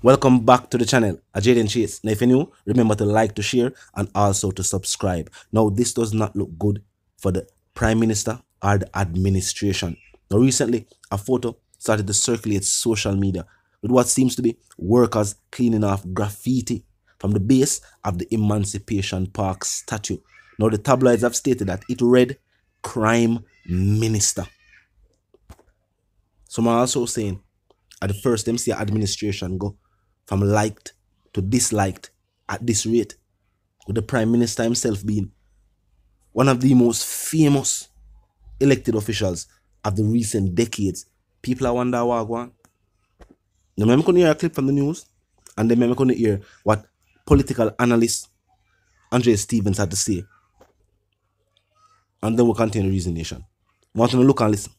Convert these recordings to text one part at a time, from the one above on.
Welcome back to the channel, Jaden Chase. Now if you're new, remember to like, to share, and also to subscribe. Now this does not look good for the Prime Minister or the administration. Now recently, a photo started to circulate social media with what seems to be workers cleaning off graffiti from the base of the Emancipation Park statue. Now the tabloids have stated that it read, Crime Minister. Some are also saying at the first them see administration go from liked to disliked at this rate, with the Prime Minister himself being one of the most famous elected officials of the recent decades. People are wondering what going on. Now I'm going to hear a clip from the news, and then I'm going to hear what political analyst Andre Stevens had to say, and then we'll continue the reasonation. Want to look and listen.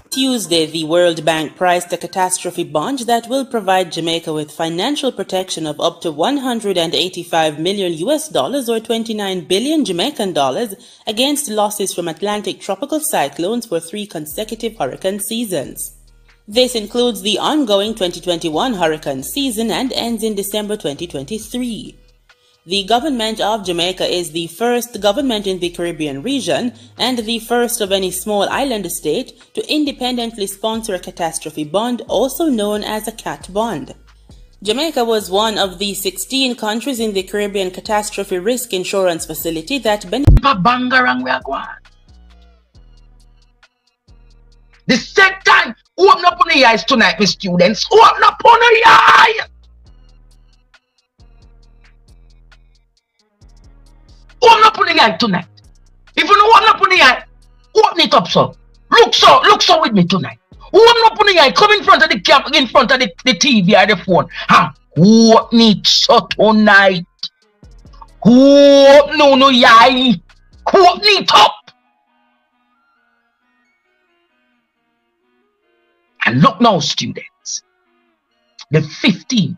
Tuesday, the World Bank priced a catastrophe bond that will provide Jamaica with financial protection of up to $185 million or $29 billion Jamaican dollars against losses from Atlantic tropical cyclones for 3 consecutive hurricane seasons. This includes the ongoing 2021 hurricane season and ends in December 2023. The government of Jamaica is the first government in the Caribbean region and the first of any small island state to independently sponsor a catastrophe bond, also known as a CAT bond. Jamaica was one of the 16 countries in the Caribbean Catastrophe Risk Insurance Facility that benefited. The same time, open up on the eyes tonight, my students. Open up on the eyes. Open up on the eye tonight. If you don't open up on the eye, open it up, so. Look so with me tonight. Open up on the eye, come in front of the camera, in front of the TV or the phone. Open it so tonight. Open no eye. Open it up. And look now, students. The 15th,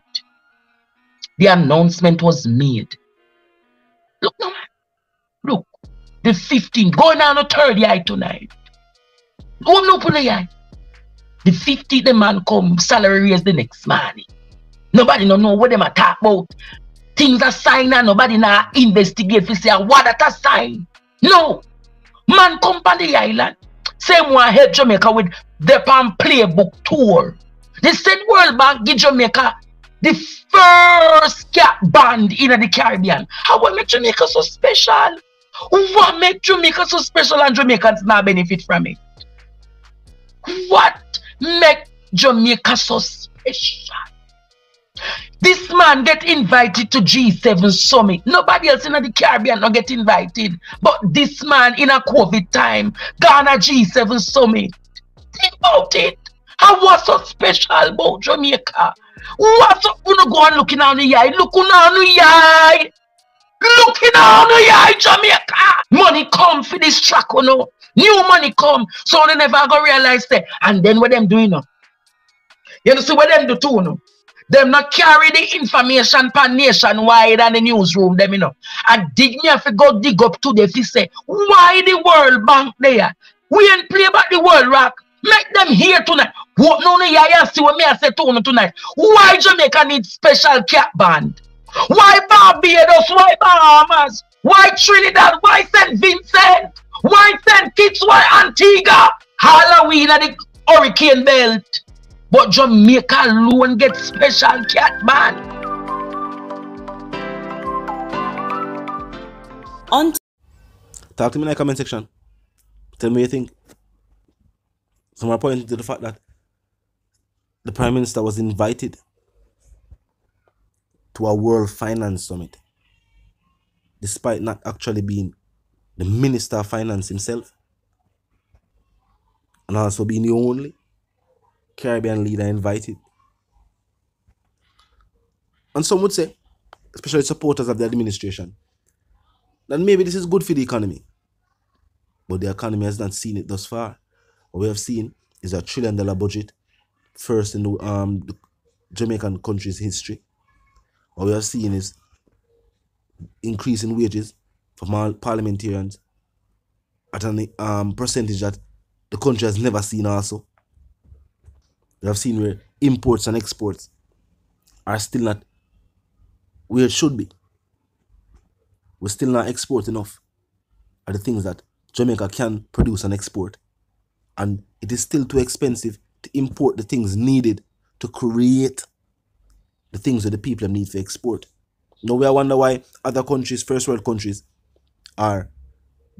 the announcement was made. Look now, man. Look, the 15th, going on the 30th eye tonight. Open up on the eye. The 15th, the man come, salary raise the next morning. Nobody don't know what them are talk about. Things are signed and nobody now investigate to say what that a sign. No. Man come on the island. Same one help Jamaica with the Pan Playbook tour. They said World Bank give Jamaica the first cat band in the Caribbean. How will make Jamaica so special? What make Jamaica so special and Jamaicans not benefit from it? What make Jamaica so special? This man get invited to G7 summit. Nobody else in the Caribbean not get invited. But this man in a COVID time, Ghana G7 summit. Think about it. How was so special about Jamaica? What's up? You go and looking on the eye. Looking on the eye. Looking on the eye, Jamaica. Money come for this track, you know. New money come. So they never go realize that. And then what them doing now? You know, see what them do too, you know? Them not carry the information pan nationwide and the newsroom, them, you know. And dig me if you go dig up today if you say, why the World Bank there? We ain't play about the World Rock. Make them here tonight. What no yeah, see what me I say to tonight. Why Jamaica needs special cat band? Why Barbados? Why Bahamas? Why Trinidad? Why St. Vincent? Why St. Kitts? Why Antigua? Halloween at the Hurricane Belt. But Jamaica alone gets special cat band. Talk to me in the comment section. Tell me what you think. Some are pointing to the fact that the Prime Minister was invited to a World Finance Summit, despite not actually being the Minister of Finance himself, and also being the only Caribbean leader invited. And some would say, especially supporters of the administration, that maybe this is good for the economy. But the economy has not seen it thus far. What we have seen is a $1 trillion budget, first in the Jamaican country's history. What we have seen is increase in wages for parliamentarians at a percentage that the country has never seen also. We have seen where imports and exports are still not where it should be. We're still not export enough of the things that Jamaica can produce and export. And it is still too expensive to import the things needed to create the things that the people need to export. Now we wonder why other countries, first world countries, are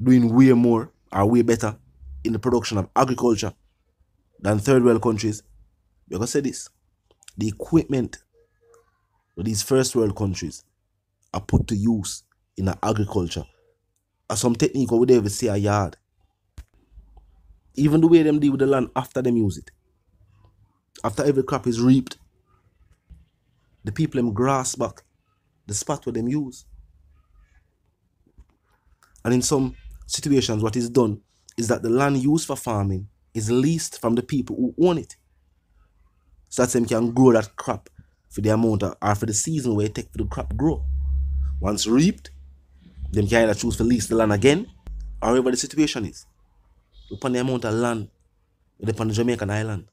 doing way more, are way better in the production of agriculture than third world countries. We're gonna say this. The equipment of these first world countries are put to use in agriculture. As some technique we would ever see a yard. Even the way them deal with the land after them use it. After every crop is reaped, the people them grass back the spot where them use. And in some situations, what is done is that the land used for farming is leased from the people who own it. So that them can grow that crop for the amount of, or for the season where it take for the crop grow. Once reaped, them can either choose to lease the land again, or whatever the situation is. Upon the amount of land upon the Jamaican island.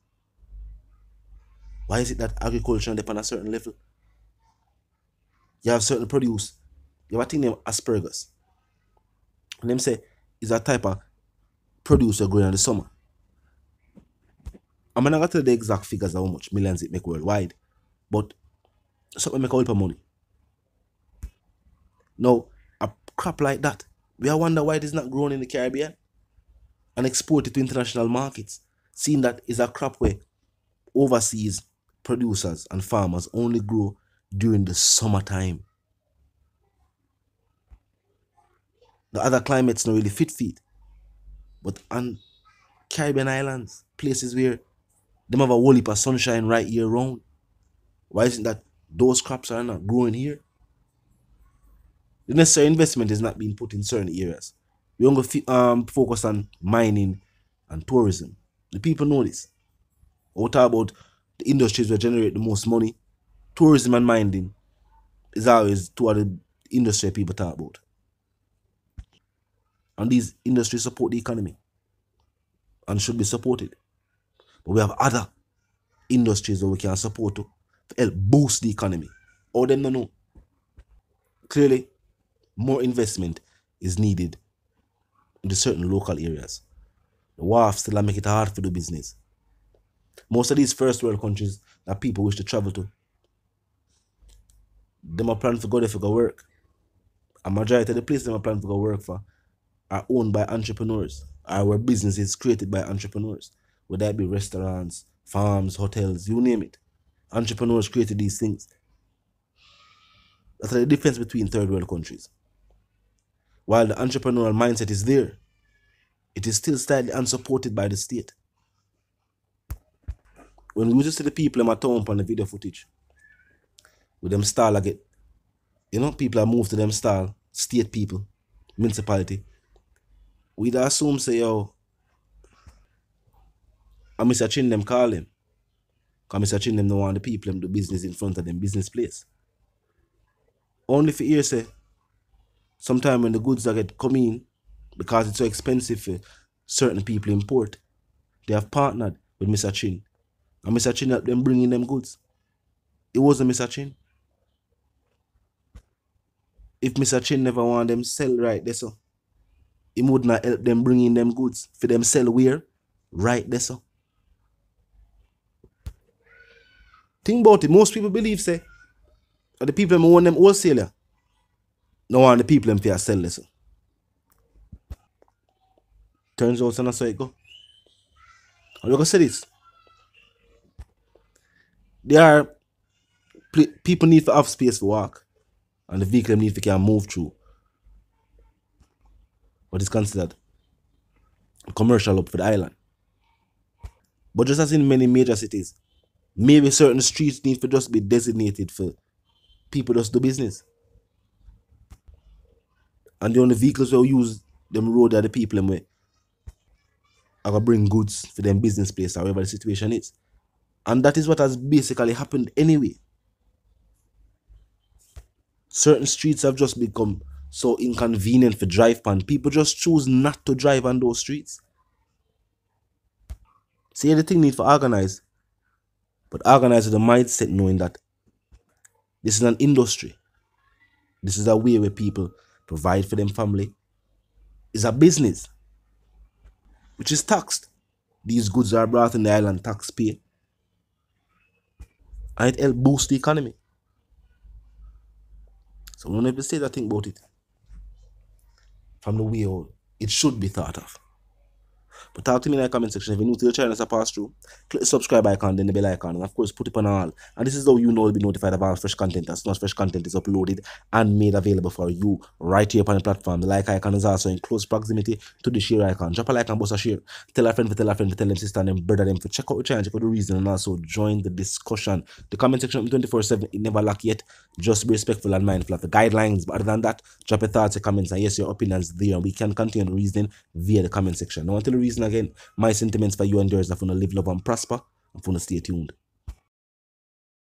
Why is it that agriculture is upon a certain level? You have certain produce. You have a thing named asparagus. And them say it's a type of produce you're growing in the summer. I'm not going to tell the exact figures of how much millions it make worldwide. But something make a whole lot of money. Now, a crop like that, we wonder why it is not grown in the Caribbean and exported to international markets, seeing that it's a crop where overseas producers and farmers only grow during the summertime. The other climates not really fit for it. But on Caribbean islands, places where they have a whole heap of sunshine right year round, why isn't that those crops are not growing here? The necessary investment is not being put in certain areas. We only focus on mining and tourism. The people know this. We'll talk about the industries that generate the most money. Tourism and mining is always two of the industry people talk about. And these industries support the economy and should be supported. But we have other industries that we can support to help boost the economy. All them don't know. Clearly, more investment is needed in the certain local areas. The wharf still make it hard for the business. Most of these first world countries that people wish to travel to, them are planning to go there for go work. A majority of the places them are planning to go work for are owned by entrepreneurs, or where business is created by entrepreneurs. Whether it be restaurants, farms, hotels, you name it. Entrepreneurs created these things. That's the difference between third world countries. While the entrepreneurial mindset is there, it is still slightly unsupported by the state. When we used to see the people in my town on the video footage, with them style again, people are moved to them style, state people, municipality, we'd assume say, yo, and Mr. Chin them call him. Because Mr. Chin them don't want the people them do business in front of them business place. Only for here say, sometime when the goods that get come in, because it's so expensive for certain people import, they have partnered with Mr. Chin. And Mr. Chin helped them bring in them goods. It wasn't Mr. Chin. If Mr. Chin never want them sell right there, so he would not help them bring in them goods for them sell where? Right there, so. Think about it. Most people believe, say, that the people who own them wholesaler no want the people them to sell this. Turns out that's how it go. I'm going to say this. People need to have space to walk, and the vehicle need to can move through what is considered a commercial hub for the island. But just as in many major cities, maybe certain streets need to just be designated for people just do business. And the only vehicles will use them road are the people them way are gonna bring goods for them business place or wherever the situation is. And that is what has basically happened anyway. Certain streets have just become so inconvenient for drive pan. People just choose not to drive on those streets. See, everything need for organize. But organize with the mindset knowing that This is an industry. This is a way where people provide for them family. It's a business which is taxed. These goods are brought in the island tax pay. And it helps boost the economy. So we don't ever say that thing about it. From the way out, it should be thought of. But talk to me in the comment section. If you're new to the channel as I pass through, click the subscribe icon, then the bell icon, and of course put it on all. And this is how you know you'll be notified about fresh content as soon as fresh content is uploaded and made available for you right here upon the platform. The like icon is also in close proximity to the share icon. Drop a like and bust a share. Tell a friend to tell a friend to tell them sister and them brother them to check out the channel, check out the reason, and also join the discussion. The comment section 24/7, it never lack yet. Just be respectful and mindful of the guidelines. But other than that, drop your thoughts, your comments, and yes, your opinions there. We can continue the reasoning via the comment section. Now until the reason again, my sentiments for you and yours are going to live, love, and prosper. I'm going to stay tuned.